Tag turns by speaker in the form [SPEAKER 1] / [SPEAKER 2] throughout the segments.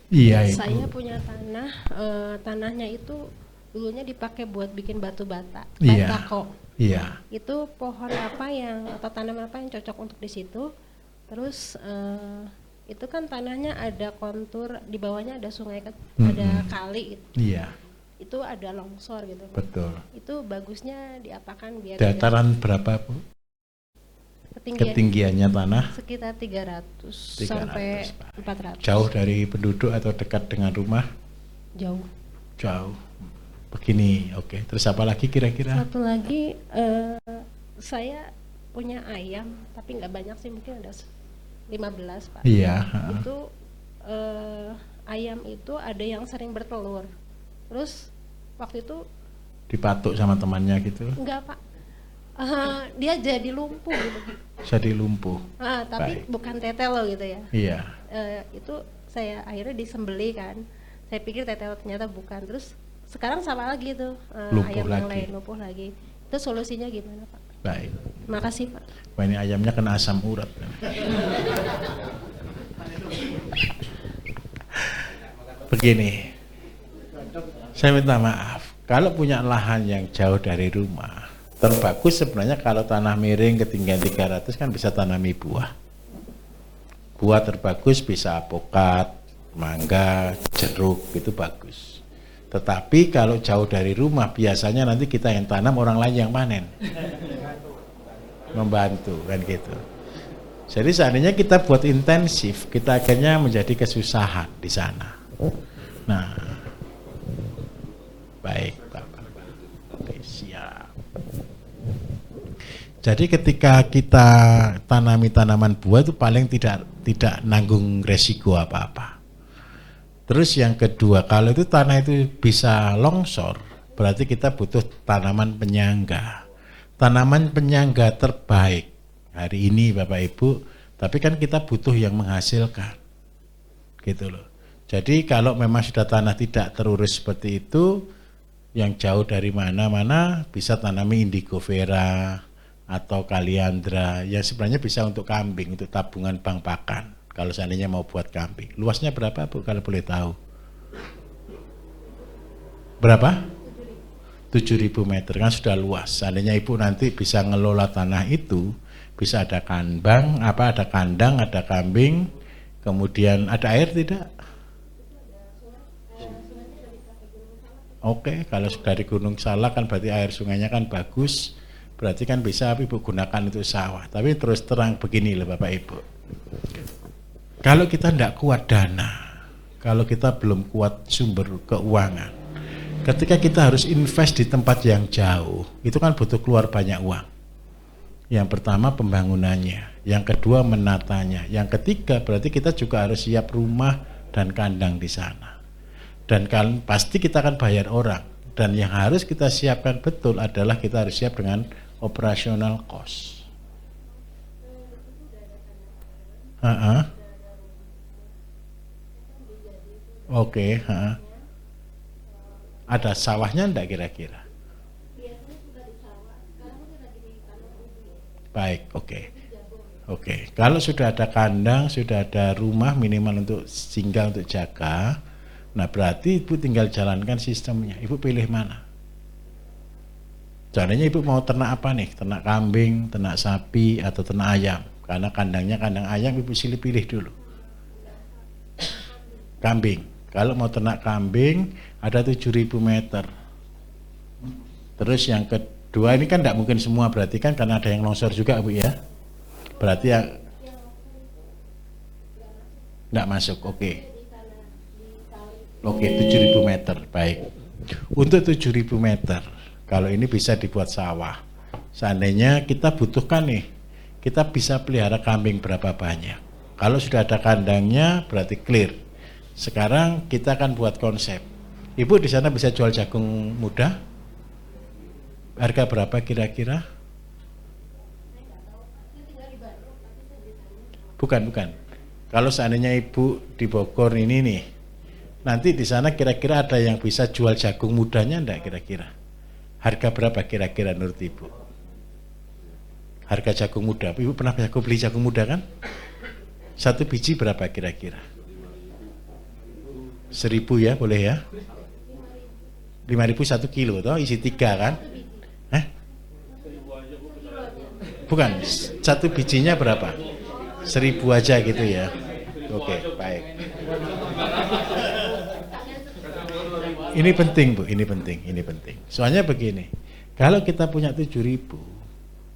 [SPEAKER 1] Iya, Ibu.
[SPEAKER 2] Saya punya tanah, tanahnya itu dulunya dipakai buat bikin batu bata,
[SPEAKER 1] Iya.
[SPEAKER 2] batako.
[SPEAKER 1] Iya.
[SPEAKER 2] Itu pohon apa yang atau tanaman apa yang cocok untuk di situ? Terus itu kan tanahnya ada kontur, di bawahnya ada sungai, ada kali gitu.
[SPEAKER 1] Iya,
[SPEAKER 2] Itu ada longsor gitu kan.
[SPEAKER 1] betul.
[SPEAKER 2] Itu bagusnya diapakan biar
[SPEAKER 1] Dataran berapa, Bu? Ketinggiannya tanah?
[SPEAKER 2] Sekitar 300
[SPEAKER 1] 300,
[SPEAKER 2] sampai
[SPEAKER 1] Pak.
[SPEAKER 2] 400.
[SPEAKER 1] Jauh dari penduduk atau dekat dengan rumah?
[SPEAKER 2] Jauh.
[SPEAKER 1] Jauh. Begini, oke. Terus apa lagi kira-kira?
[SPEAKER 2] Satu lagi, saya punya ayam, tapi nggak banyak sih, mungkin ada 15, Pak.
[SPEAKER 1] Iya.
[SPEAKER 2] Itu ayam itu ada yang sering bertelur. Terus waktu itu
[SPEAKER 1] Dipatuk sama temannya gitu?
[SPEAKER 2] enggak, Pak. Dia jadi lumpuh gitu.
[SPEAKER 1] Jadi lumpuh.
[SPEAKER 2] Tapi bukan tetelo gitu ya.
[SPEAKER 1] Iya.
[SPEAKER 2] Itu saya akhirnya disembeli kan. Saya pikir tetelo, ternyata bukan. Terus sekarang sama lagi tuh, ayam yang lain lumpuh lagi. Itu solusinya gimana, Pak?
[SPEAKER 1] Baik.
[SPEAKER 2] Makasih, Pak.
[SPEAKER 1] Wah, ini ayamnya kena asam urat. Begini, saya minta maaf. Kalau punya lahan yang jauh dari rumah, terbagus sebenarnya kalau tanah miring ketinggian 300 kan bisa tanami buah. Buah terbagus bisa apokat, mangga, jeruk, itu bagus. Tetapi kalau jauh dari rumah, biasanya nanti kita yang tanam, orang lain yang panen. Membantu, kan gitu. Jadi seandainya kita buat intensif, kita akhirnya menjadi kesusahan di sana. Nah, baik Bapak. Oke, siap. Jadi ketika kita tanami tanaman buah itu paling tidak nanggung resiko apa-apa. Terus yang kedua, kalau itu tanah itu bisa longsor, berarti kita butuh tanaman penyangga. Tanaman penyangga terbaik hari ini Bapak Ibu, tapi kan kita butuh yang menghasilkan. Gitu loh. Jadi kalau memang sudah tanah tidak terurus seperti itu, yang jauh dari mana-mana bisa tanami indigo vera atau kaliandra, yang sebenarnya bisa untuk kambing, untuk tabungan bank pakan. Kalau seandainya mau buat kambing. Luasnya berapa, Bu, kalau boleh tahu? Berapa? 7.000 meter, kan sudah luas. Seandainya Ibu nanti bisa ngelola tanah itu, bisa ada kandang, ada kandang, ada kambing, kemudian ada air tidak? Oke, kalau dari Gunung Salak kan berarti air sungainya kan bagus, berarti kan bisa Ibu gunakan itu sawah. Tapi terus terang begini loh Bapak Ibu, kalau kita tidak kuat dana, kalau kita belum kuat sumber keuangan, ketika kita harus invest di tempat yang jauh, itu kan butuh keluar banyak uang. Yang pertama pembangunannya, yang kedua menatanya, yang ketiga berarti kita juga harus siap rumah dan kandang di sana. Dan kan pasti kita akan bayar orang, dan yang harus kita siapkan betul adalah kita harus siap dengan operasional cost. Oke, ada sawahnya enggak kira-kira? Baik, oke. Kalau sudah ada kandang, sudah ada rumah minimal untuk singgah, untuk jaga, nah berarti Ibu tinggal jalankan sistemnya. Ibu pilih mana? Seandainya Ibu mau ternak apa nih? Ternak kambing, ternak sapi, atau ternak ayam? Karena kandangnya kandang ayam, Ibu pilih dulu. Kambing. Kalau mau ternak kambing ada 7.000 meter. Terus yang kedua, ini kan tidak mungkin semua, berarti kan karena ada yang longsor juga Bu ya. Berarti ya tidak masuk. Oke, 7.000 meter. Baik. Untuk 7.000 meter, kalau ini bisa dibuat sawah. Seandainya kita butuhkan nih, kita bisa pelihara kambing berapa banyak. Kalau sudah ada kandangnya berarti clear. Sekarang kita akan buat konsep. Ibu di sana bisa jual jagung muda? Harga berapa kira-kira? Bukan. Kalau seandainya Ibu di Bogor ini nih, nanti di sana kira-kira ada yang bisa jual jagung mudanya enggak kira-kira? Harga berapa kira-kira menurut Ibu? Harga jagung muda. Ibu pernah beli jagung muda kan? Satu biji berapa kira-kira? 1.000 ya, boleh ya? 5.000 1 kilo, toh isi 3 kan? Bukan, satu bijinya berapa? 1.000 aja gitu ya. Oke, baik. Ini penting Bu, ini penting. Soalnya begini, kalau kita punya 7.000,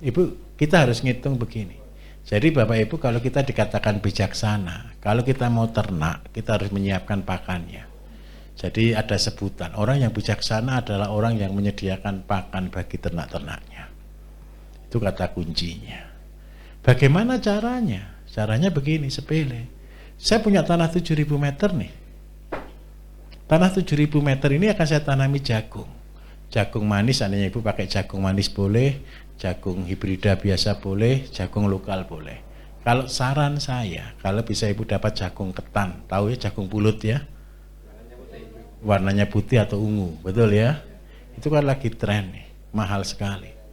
[SPEAKER 1] Ibu, kita harus ngitung begini. Jadi Bapak Ibu, kalau kita dikatakan bijaksana, kalau kita mau ternak, kita harus menyiapkan pakannya. Jadi ada sebutan, orang yang bijaksana adalah orang yang menyediakan pakan bagi ternak-ternaknya. Itu kata kuncinya. Bagaimana caranya? Caranya begini, sepele. Saya punya tanah 7.000 meter nih. Tanah 7.000 meter ini akan saya tanami jagung. Jagung manis, seandainya Ibu pakai jagung manis boleh, jagung hibrida biasa boleh, jagung lokal boleh. Kalau saran saya, kalau bisa Ibu dapat jagung ketan, tahu ya jagung pulut ya? Warnanya putih atau ungu, betul ya? Itu kan lagi tren nih, mahal sekali.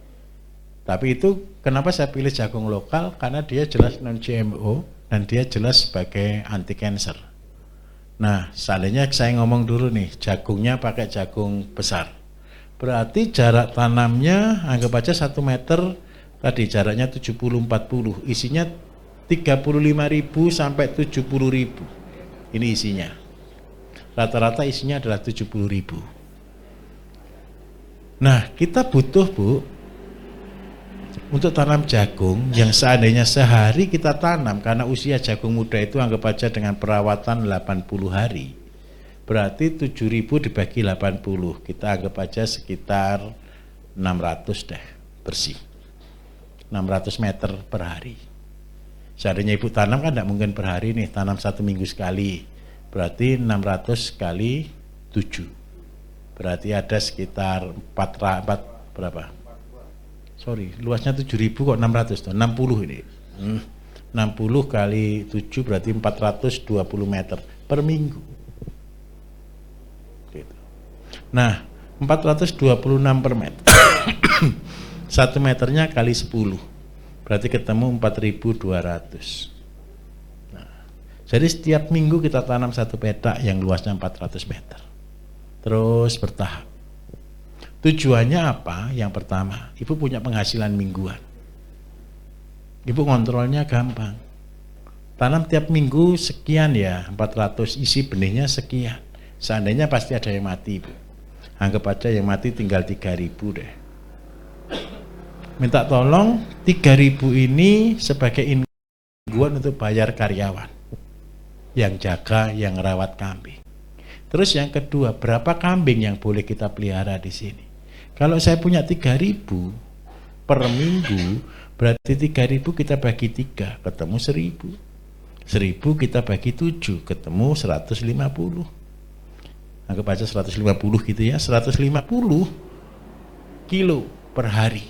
[SPEAKER 1] Tapi itu kenapa saya pilih jagung lokal? Karena dia jelas non GMO dan dia jelas sebagai anti cancer. Nah, seandainya saya ngomong dulu nih, jagungnya pakai jagung besar. Berarti jarak tanamnya anggap aja 1 meter, tadi jaraknya 70-40, isinya 35.000 sampai 70.000. Ini isinya. Rata-rata isinya adalah 70.000. Nah, kita butuh Bu, untuk tanam jagung yang seandainya sehari kita tanam, karena usia jagung muda itu anggap aja dengan perawatan 80 hari. Berarti 7.000 dibagi 80, kita anggap aja sekitar 600 deh, bersih. 600 meter per hari. Seandainya Ibu tanam kan tidak mungkin per hari nih, tanam 1 minggu sekali. Berarti 600 kali 7. Berarti ada sekitar 4 berapa? Sorry, luasnya 7.000 kok 600 tuh, 60 ini. 60 kali 7 berarti 420 meter per minggu. Gitu. Nah, 426 per meter. 1 meternya kali 10. Berarti ketemu 4.200. Nah, jadi setiap minggu kita tanam 1 petak yang luasnya 400 meter. Terus bertahap. Tujuannya apa? Yang pertama, Ibu punya penghasilan mingguan. Ibu kontrolnya gampang. Tanam tiap minggu sekian ya, 400, isi benihnya sekian. Seandainya pasti ada yang mati, Ibu. Anggap aja yang mati tinggal 3.000 deh. Minta tolong 3.000 ini sebagai mingguan untuk bayar karyawan yang jaga, yang rawat kambing. Terus yang kedua, berapa kambing yang boleh kita pelihara di sini? Kalau saya punya 3.000 per minggu, berarti 3.000 kita bagi 3, ketemu 1.000. 1.000 kita bagi 7, ketemu 150. Anggap aja 150 gitu ya, 150 kilo per hari.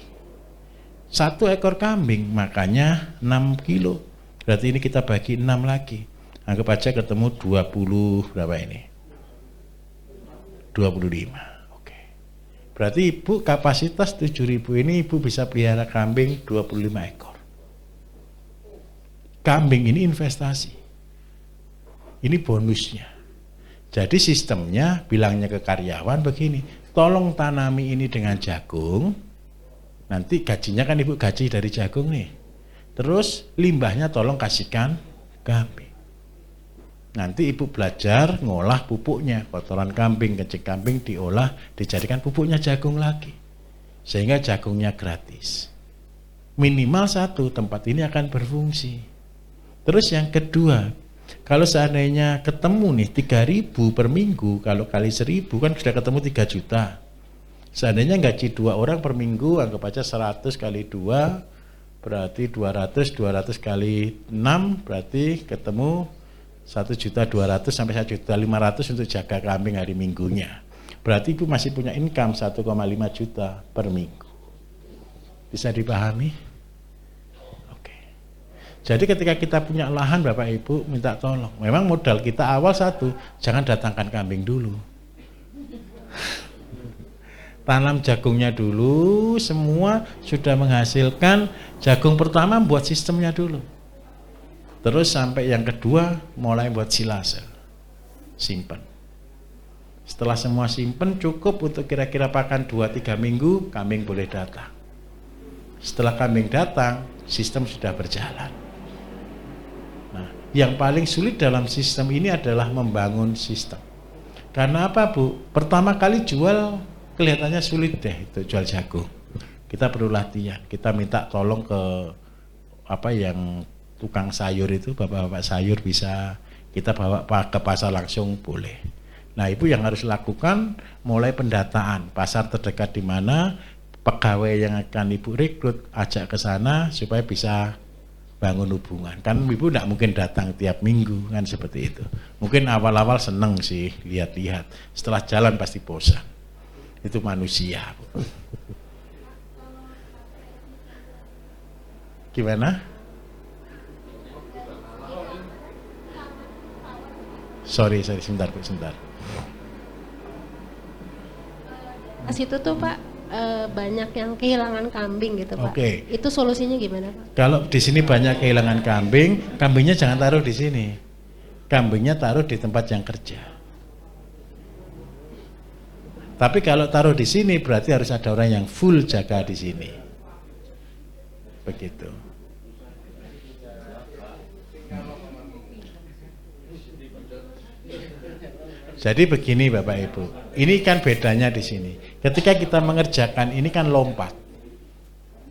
[SPEAKER 1] 1 ekor kambing makanya 6 kilo. Berarti ini kita bagi 6 lagi. Anggap aja ketemu 20 berapa ini? 25. Berarti Ibu kapasitas 7.000 ini Ibu bisa pelihara kambing 25 ekor. Kambing ini investasi. Ini bonusnya. Jadi sistemnya bilangnya ke karyawan begini, tolong tanami ini dengan jagung. Nanti gajinya kan Ibu gaji dari jagung nih. Terus limbahnya tolong kasihkan kambing. Nanti Ibu belajar ngolah pupuknya, kotoran kambing, kencing kambing diolah, dijadikan pupuknya jagung lagi. Sehingga jagungnya gratis. Minimal 1 tempat ini akan berfungsi. Terus yang kedua, kalau seandainya ketemu nih 3.000 per minggu, kalau kali 1.000 kan sudah ketemu 3 juta. Seandainya gaji 2 orang per minggu, anggap aja 100 kali 2, berarti 200, 200 kali 6, berarti ketemu 1.200.000 sampai 1.500.000 untuk jaga kambing hari minggunya. Berarti Ibu masih punya income 1,5 juta per minggu. Bisa dipahami? Oke. Jadi ketika kita punya lahan Bapak Ibu minta tolong. Memang modal kita awal 1, jangan datangkan kambing dulu. Tanam jagungnya dulu, semua sudah menghasilkan. Jagung pertama buat sistemnya dulu. Terus sampai yang kedua mulai buat silase, simpan. Setelah semua simpen cukup untuk kira-kira pakan 2-3 minggu, kambing boleh datang. Setelah kambing datang, sistem sudah berjalan. Nah, yang paling sulit dalam sistem ini adalah membangun sistem. Karena apa, Bu? Pertama kali jual kelihatannya sulit deh, itu jual jagung. Kita perlu latihan. Kita minta tolong ke yang tukang sayur itu, bapak-bapak sayur bisa kita bawa ke pasar langsung boleh. Nah, ibu yang harus lakukan mulai pendataan pasar terdekat di mana, pegawai yang akan ibu rekrut ajak ke sana supaya bisa bangun hubungan. Kan ibu tidak mungkin datang tiap minggu kan seperti itu. Mungkin awal-awal seneng sih lihat-lihat, setelah jalan pasti bosan. Itu manusia. Gimana? Sorry, sebentar.
[SPEAKER 2] Pas itu tuh Pak banyak yang kehilangan kambing gitu Pak.
[SPEAKER 1] Oke.
[SPEAKER 2] Itu solusinya gimana Pak?
[SPEAKER 1] Kalau di sini banyak kehilangan kambing, kambingnya jangan taruh di sini. Kambingnya taruh di tempat yang kerja. Tapi kalau taruh di sini berarti harus ada orang yang full jaga di sini. Begitu. Jadi begini Bapak Ibu, ini kan bedanya di sini. Ketika kita mengerjakan ini kan lompat.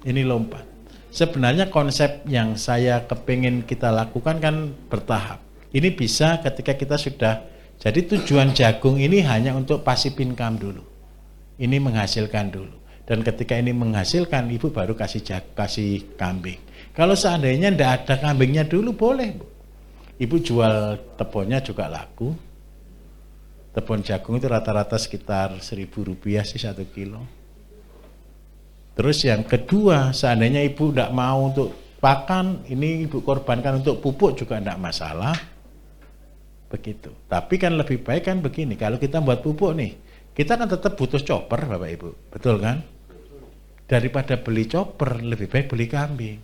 [SPEAKER 1] Ini lompat. Sebenarnya konsep yang saya kepingin kita lakukan kan bertahap. Ini bisa ketika kita sudah, jadi tujuan jagung ini hanya untuk passive income dulu. Ini menghasilkan dulu. Dan ketika ini menghasilkan, ibu baru kasih kambing. Kalau seandainya tidak ada kambingnya dulu boleh, Bu. Ibu jual tebonnya juga laku. Tebon jagung itu rata-rata sekitar Rp1.000 sih 1 kilo. Terus yang kedua, seandainya ibu tidak mau untuk pakan, ini ibu korbankan untuk pupuk juga tidak masalah. Begitu. Tapi kan lebih baik kan begini, kalau kita buat pupuk nih, kita kan tetap butuh chopper Bapak Ibu, betul kan? Daripada beli chopper, lebih baik beli kambing.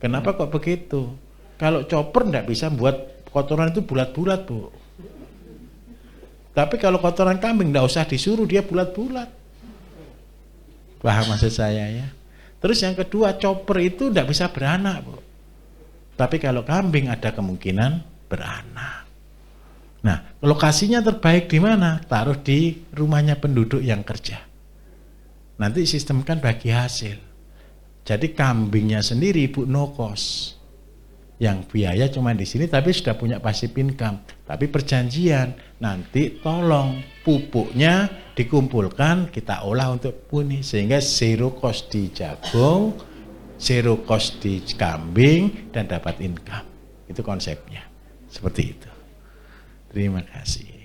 [SPEAKER 1] Kenapa kok begitu? Kalau chopper tidak bisa buat kotoran itu bulat-bulat, Bu. Tapi kalau kotoran kambing tidak usah disuruh, dia bulat-bulat. Paham maksud saya ya? Terus yang kedua, chopper itu tidak bisa beranak, Bu. Tapi kalau kambing ada kemungkinan beranak. Nah, lokasinya terbaik di mana? Taruh di rumahnya penduduk yang kerja. Nanti sistemkan bagi hasil. Jadi kambingnya sendiri ibu no cost. Yang biaya cuma di sini, tapi sudah punya passive income. Tapi perjanjian, nanti tolong pupuknya dikumpulkan, kita olah untuk puni. Sehingga zero cost di jagung, zero cost di kambing, dan dapat income. Itu konsepnya. Seperti itu. Terima kasih.